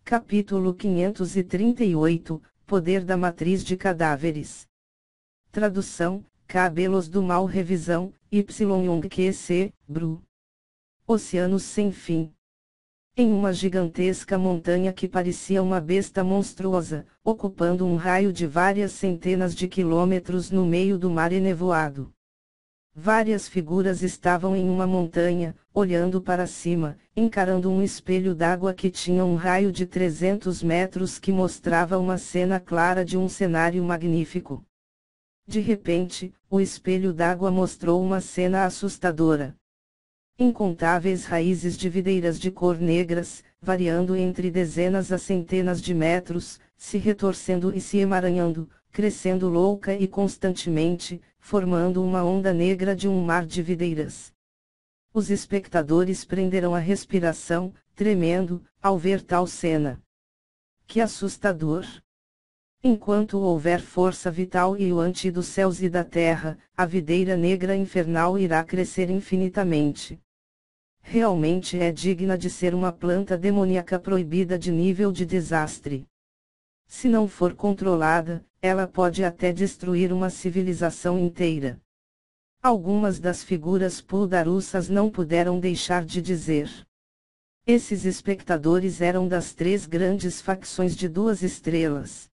Capítulo 538, Poder da Matriz de Cadáveres. Tradução, Cabelos do Mal. Revisão, YONGQC, Bru. Oceanos sem fim. Em uma gigantesca montanha que parecia uma besta monstruosa, ocupando um raio de várias centenas de quilômetros no meio do mar enevoado. Várias figuras estavam em uma montanha, olhando para cima, encarando um espelho d'água que tinha um raio de 300 metros que mostrava uma cena clara de um cenário magnífico. De repente, o espelho d'água mostrou uma cena assustadora. Incontáveis raízes de videiras de cor negras, variando entre dezenas a centenas de metros, se retorcendo e se emaranhando, crescendo louca e constantemente, formando uma onda negra de um mar de videiras. Os espectadores prenderam a respiração, tremendo, ao ver tal cena. Que assustador! Enquanto houver força vital e ante dos céus e da terra, a videira negra infernal irá crescer infinitamente. Realmente é digna de ser uma planta demoníaca proibida de nível de desastre. Se não for controlada, ela pode até destruir uma civilização inteira. Algumas das figuras puldarussas não puderam deixar de dizer. Esses espectadores eram das 3 grandes facções de 2 estrelas.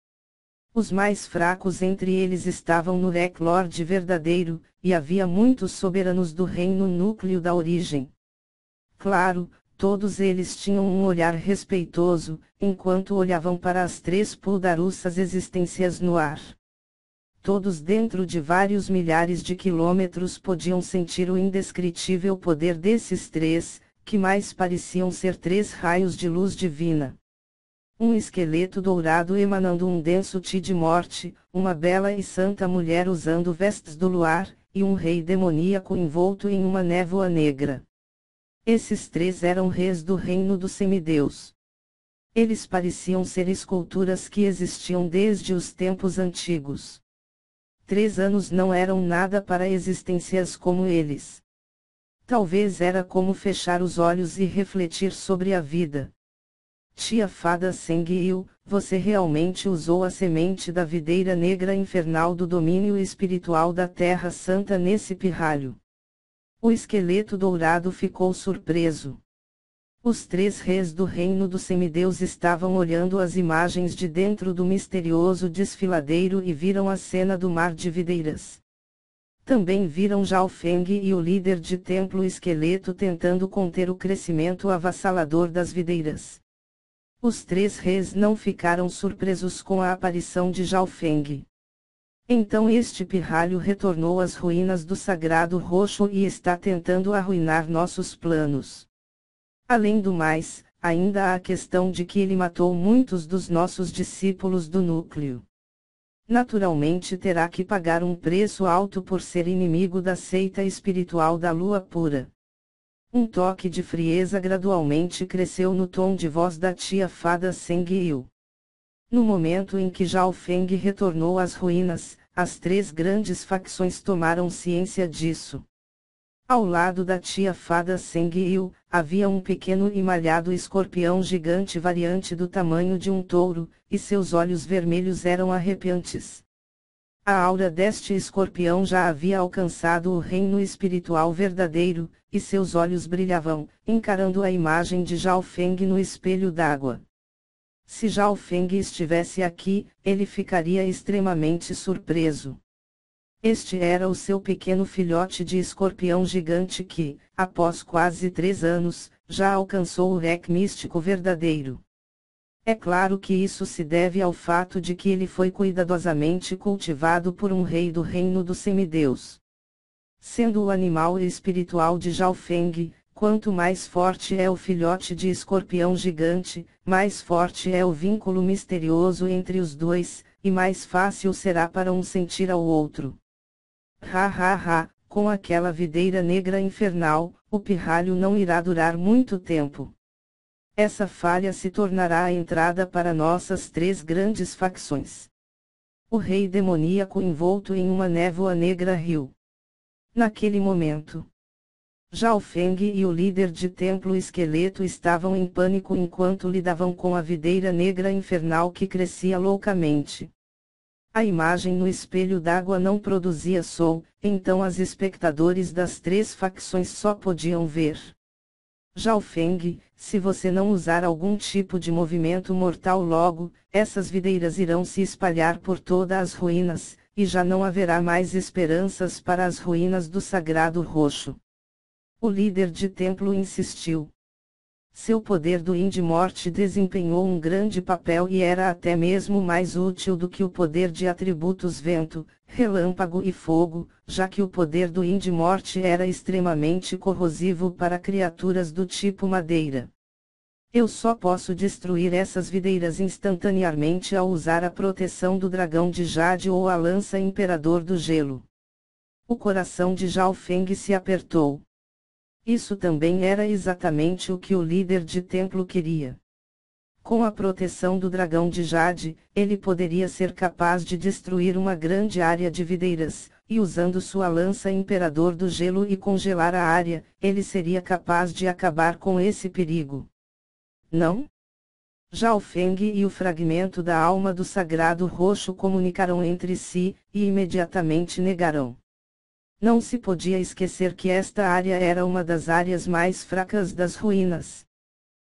Os mais fracos entre eles estavam no Rec Lord verdadeiro, e havia muitos soberanos do reino núcleo da origem. Claro, todos eles tinham um olhar respeitoso, enquanto olhavam para as 3 puldarussas existências no ar. Todos dentro de vários milhares de quilômetros podiam sentir o indescritível poder desses 3, que mais pareciam ser 3 raios de luz divina. Um esqueleto dourado emanando um denso ti de morte, uma bela e santa mulher usando vestes do luar, e um rei demoníaco envolto em uma névoa negra. Esses 3 eram reis do reino dos semideus. Eles pareciam ser esculturas que existiam desde os tempos antigos. 3 anos não eram nada para existências como eles. Talvez era como fechar os olhos e refletir sobre a vida. Tia Fada Senguil, você realmente usou a semente da videira negra infernal do domínio espiritual da Terra Santa nesse pirralho. O esqueleto dourado ficou surpreso. Os 3 reis do reino dos semideus estavam olhando as imagens de dentro do misterioso desfiladeiro e viram a cena do mar de videiras. Também viram Zhao Feng e o líder de templo esqueleto tentando conter o crescimento avassalador das videiras. Os 3 reis não ficaram surpresos com a aparição de Zhao Feng. Então este pirralho retornou às ruínas do Sagrado Roxo e está tentando arruinar nossos planos. Além do mais, ainda há a questão de que ele matou muitos dos nossos discípulos do núcleo. Naturalmente terá que pagar um preço alto por ser inimigo da seita espiritual da Lua Pura. Um toque de frieza gradualmente cresceu no tom de voz da tia Fada Senguil. No momento em que Zhao Feng retornou às ruínas, as 3 grandes facções tomaram ciência disso. Ao lado da tia Fada Senguil, havia um pequeno e malhado escorpião gigante variante do tamanho de um touro, e seus olhos vermelhos eram arrepiantes. A aura deste escorpião já havia alcançado o reino espiritual verdadeiro, e seus olhos brilhavam, encarando a imagem de Zhao Feng no espelho d'água. Se Zhao Feng estivesse aqui, ele ficaria extremamente surpreso. Este era o seu pequeno filhote de escorpião gigante que, após quase 3 anos, já alcançou o Rec místico verdadeiro. É claro que isso se deve ao fato de que ele foi cuidadosamente cultivado por um rei do reino dos semideus. Sendo o animal espiritual de Zhao Feng, quanto mais forte é o filhote de escorpião gigante, mais forte é o vínculo misterioso entre os 2, e mais fácil será para um sentir ao outro. Com aquela videira negra infernal, o pirralho não irá durar muito tempo. Essa falha se tornará a entrada para nossas 3 grandes facções. O rei demoníaco envolto em uma névoa negra riu. Naquele momento, Zhao Feng e o líder de templo esqueleto estavam em pânico enquanto lidavam com a videira negra infernal que crescia loucamente. A imagem no espelho d'água não produzia som, então os espectadores das três facções só podiam ver. Zhao Feng, se você não usar algum tipo de movimento mortal logo, essas videiras irão se espalhar por todas as ruínas, e já não haverá mais esperanças para as ruínas do Sagrado Roxo. O líder de templo insistiu. Seu poder do Indi-Morte desempenhou um grande papel e era até mesmo mais útil do que o poder de atributos vento, relâmpago e fogo, já que o poder do Indi-Morte era extremamente corrosivo para criaturas do tipo madeira. Eu só posso destruir essas videiras instantaneamente ao usar a proteção do dragão de Jade ou a lança Imperador do Gelo. O coração de Zhao Feng se apertou. Isso também era exatamente o que o líder de templo queria. Com a proteção do dragão de Jade, ele poderia ser capaz de destruir uma grande área de videiras, e usando sua lança Imperador do Gelo e congelar a área, ele seria capaz de acabar com esse perigo. Não? Zhao Feng e o fragmento da alma do Sagrado Roxo comunicaram entre si, e imediatamente negaram. Não se podia esquecer que esta área era uma das áreas mais fracas das ruínas.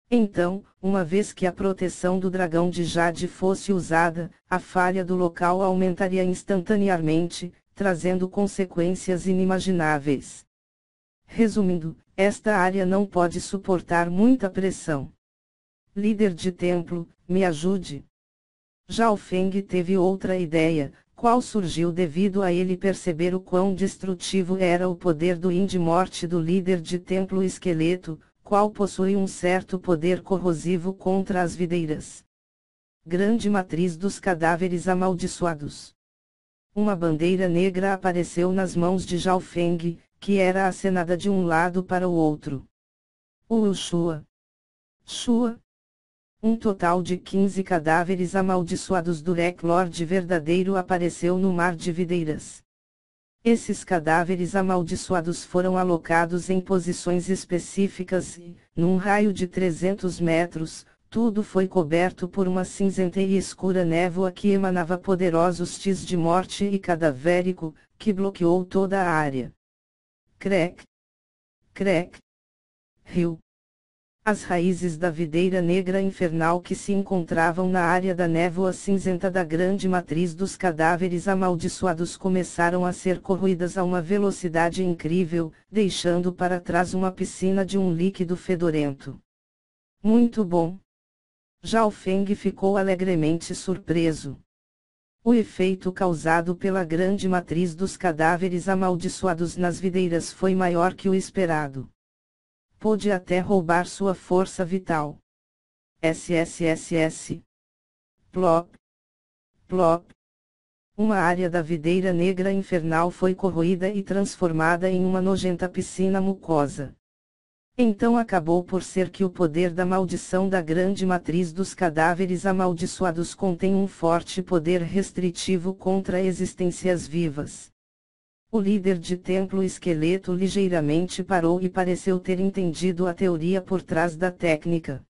Então, uma vez que a proteção do dragão de Jade fosse usada, a falha do local aumentaria instantaneamente, trazendo consequências inimagináveis. Resumindo, esta área não pode suportar muita pressão. Líder de templo, me ajude. Zhao Feng teve outra ideia, qual surgiu devido a ele perceber o quão destrutivo era o poder do Indi-Morte do líder de templo esqueleto, qual possui um certo poder corrosivo contra as videiras. Grande matriz dos cadáveres amaldiçoados. Uma bandeira negra apareceu nas mãos de Zhao Feng, que era acenada de um lado para o outro. Shua. Shua. Um total de 15 cadáveres amaldiçoados do Rec Lord verdadeiro apareceu no mar de videiras. Esses cadáveres amaldiçoados foram alocados em posições específicas e, num raio de 300 metros, tudo foi coberto por uma cinzenta e escura névoa que emanava poderosos tis de morte e cadavérico, que bloqueou toda a área. Crec. Crec. Rio. As raízes da videira negra infernal que se encontravam na área da névoa cinzenta da grande matriz dos cadáveres amaldiçoados começaram a ser corroídas a uma velocidade incrível, deixando para trás uma piscina de um líquido fedorento. Muito bom! Zhao Feng ficou alegremente surpreso. O efeito causado pela grande matriz dos cadáveres amaldiçoados nas videiras foi maior que o esperado. Pôde até roubar sua força vital. SSSS. Plop. Plop. Uma área da videira negra infernal foi corroída e transformada em uma nojenta piscina mucosa. Então acabou por ser que o poder da maldição da grande matriz dos cadáveres amaldiçoados contém um forte poder restritivo contra existências vivas. O líder de templo esqueleto ligeiramente parou e pareceu ter entendido a teoria por trás da técnica.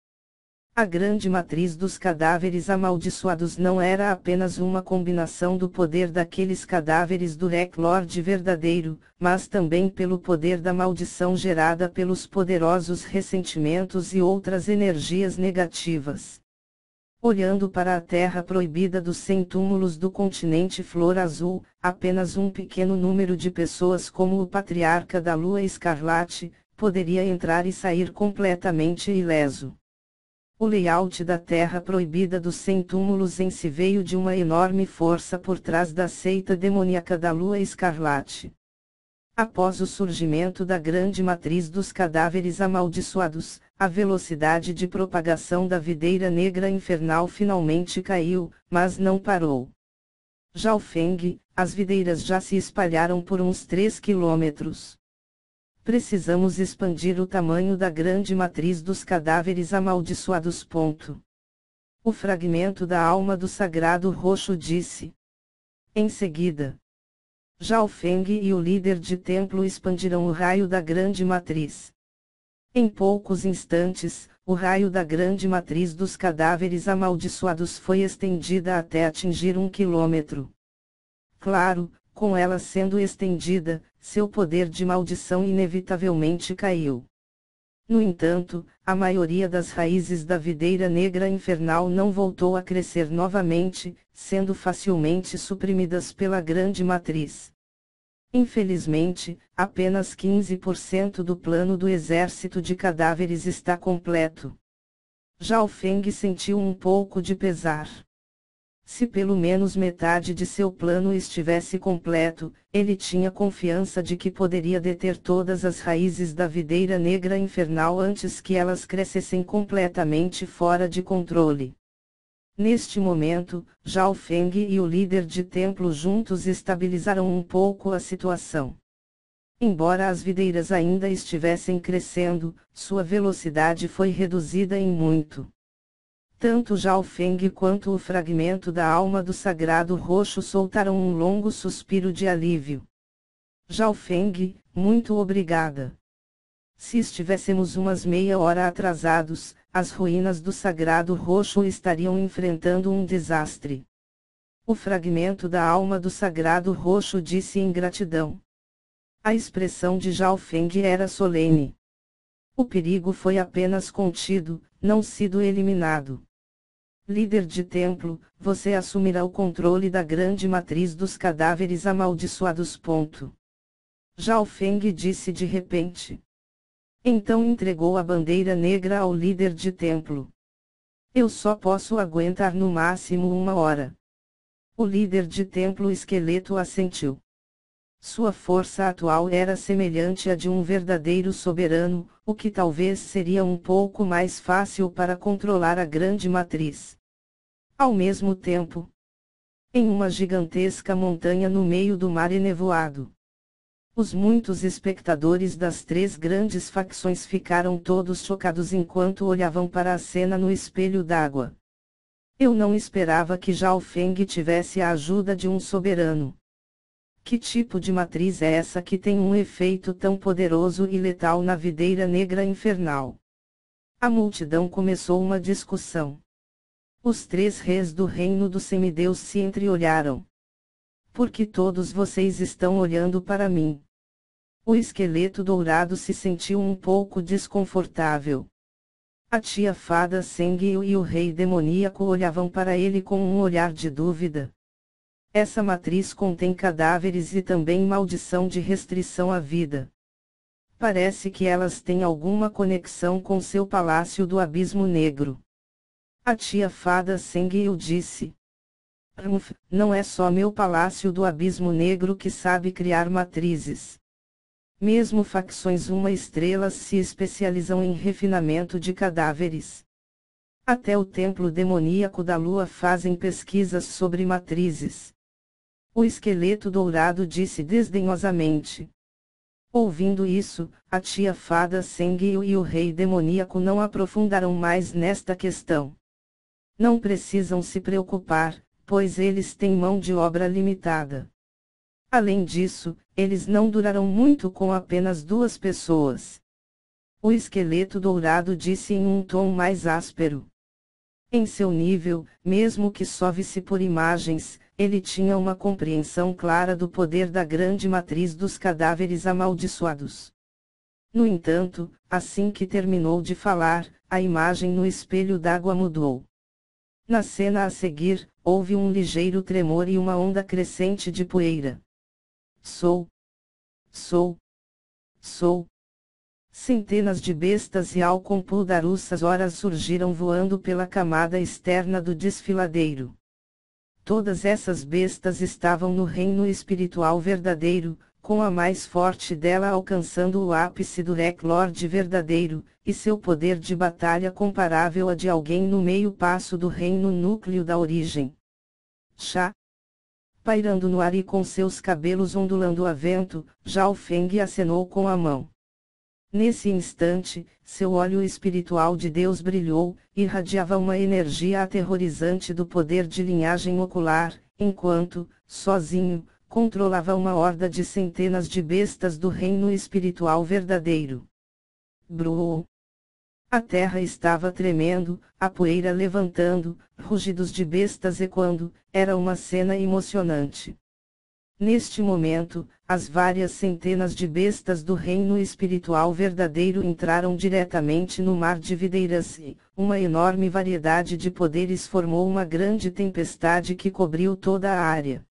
A grande matriz dos cadáveres amaldiçoados não era apenas uma combinação do poder daqueles cadáveres do Rec Lord verdadeiro, mas também pelo poder da maldição gerada pelos poderosos ressentimentos e outras energias negativas. Olhando para a terra proibida dos 100 túmulos do continente Flor Azul, apenas um pequeno número de pessoas como o Patriarca da Lua Escarlate, poderia entrar e sair completamente ileso. O layout da terra proibida dos 100 túmulos em si veio de uma enorme força por trás da seita demoníaca da Lua Escarlate. Após o surgimento da grande matriz dos cadáveres amaldiçoados, a velocidade de propagação da videira negra infernal finalmente caiu, mas não parou. Zhao Feng, as videiras já se espalharam por uns 3 quilômetros. Precisamos expandir o tamanho da grande matriz dos cadáveres amaldiçoados. O fragmento da alma do Sagrado Roxo disse. Em seguida, Zhao Feng e o líder de templo expandiram o raio da grande matriz. Em poucos instantes, o raio da grande matriz dos cadáveres amaldiçoados foi estendida até atingir 1 quilômetro. Claro, com ela sendo estendida, seu poder de maldição inevitavelmente caiu. No entanto, a maioria das raízes da videira negra infernal não voltou a crescer novamente, sendo facilmente suprimidas pela grande matriz. Infelizmente, apenas 15% do plano do exército de cadáveres está completo. Zhao Feng sentiu um pouco de pesar. Se pelo menos metade de seu plano estivesse completo, ele tinha confiança de que poderia deter todas as raízes da videira negra infernal antes que elas crescessem completamente fora de controle. Neste momento, Zhao Feng e o líder de templo juntos estabilizaram um pouco a situação. Embora as videiras ainda estivessem crescendo, sua velocidade foi reduzida em muito. Tanto Zhao Feng quanto o fragmento da alma do sagrado roxo soltaram um longo suspiro de alívio. Zhao Feng, muito obrigada. Se estivéssemos umas meia hora atrasados, as ruínas do sagrado roxo estariam enfrentando um desastre. O fragmento da alma do sagrado roxo disse em gratidão. A expressão de Zhao Feng era solene. O perigo foi apenas contido, não sido eliminado. Líder de templo, você assumirá o controle da grande matriz dos cadáveres amaldiçoados. Zhao Feng disse de repente. Então entregou a bandeira negra ao líder de templo. Eu só posso aguentar no máximo 1 hora. O líder de templo esqueleto assentiu. Sua força atual era semelhante à de um verdadeiro soberano, o que talvez seria um pouco mais fácil para controlar a grande matriz. Ao mesmo tempo, em uma gigantesca montanha no meio do mar enevoado, os muitos espectadores das 3 grandes facções ficaram todos chocados enquanto olhavam para a cena no espelho d'água. Eu não esperava que Zhao Feng tivesse a ajuda de um soberano. Que tipo de matriz é essa que tem um efeito tão poderoso e letal na videira negra infernal? A multidão começou uma discussão. Os 3 reis do reino do semideus se entreolharam. Por que todos vocês estão olhando para mim? O esqueleto dourado se sentiu um pouco desconfortável. A tia fada Sengyu e o rei demoníaco olhavam para ele com um olhar de dúvida. Essa matriz contém cadáveres e também maldição de restrição à vida. Parece que elas têm alguma conexão com seu palácio do abismo negro. A tia fada Sengyu disse. Não é só meu palácio do abismo negro que sabe criar matrizes. Mesmo facções 1 estrelas se especializam em refinamento de cadáveres. Até o templo demoníaco da lua fazem pesquisas sobre matrizes. O esqueleto dourado disse desdenhosamente. Ouvindo isso, a tia fada Sengyu e o rei demoníaco não aprofundaram mais nesta questão. Não precisam se preocupar, pois eles têm mão de obra limitada. Além disso, eles não durarão muito com apenas 2 pessoas. O esqueleto dourado disse em um tom mais áspero. Em seu nível, mesmo que só visse por imagens, ele tinha uma compreensão clara do poder da grande matriz dos cadáveres amaldiçoados. No entanto, assim que terminou de falar, a imagem no espelho d'água mudou. Na cena a seguir, houve um ligeiro tremor e uma onda crescente de poeira. Sou. Centenas de bestas e alcompudaruças horas surgiram voando pela camada externa do desfiladeiro. Todas essas bestas estavam no reino espiritual verdadeiro, com a mais forte dela alcançando o ápice do Lord verdadeiro, e seu poder de batalha comparável a de alguém no meio passo do reino núcleo da origem. Chá. Pairando no ar e com seus cabelos ondulando a vento, Zhao Feng acenou com a mão. Nesse instante, seu olho espiritual de Deus brilhou, irradiava uma energia aterrorizante do poder de linhagem ocular, enquanto, sozinho, controlava uma horda de centenas de bestas do reino espiritual verdadeiro. Bru. A terra estava tremendo, a poeira levantando, rugidos de bestas ecoando, era uma cena emocionante. Neste momento, as várias centenas de bestas do reino espiritual verdadeiro entraram diretamente no mar de videiras e, uma enorme variedade de poderes formou uma grande tempestade que cobriu toda a área.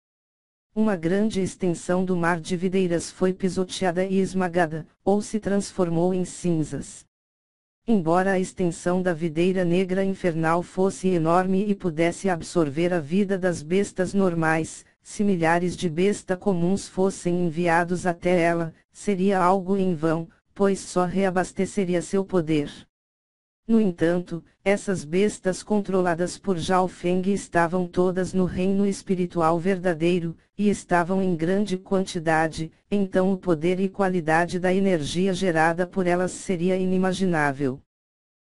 Uma grande extensão do mar de videiras foi pisoteada e esmagada, ou se transformou em cinzas. Embora a extensão da videira negra infernal fosse enorme e pudesse absorver a vida das bestas normais, se milhares de bestas comuns fossem enviados até ela, seria algo em vão, pois só reabasteceria seu poder. No entanto, essas bestas controladas por Zhao Feng estavam todas no reino espiritual verdadeiro, e estavam em grande quantidade, então o poder e qualidade da energia gerada por elas seria inimaginável.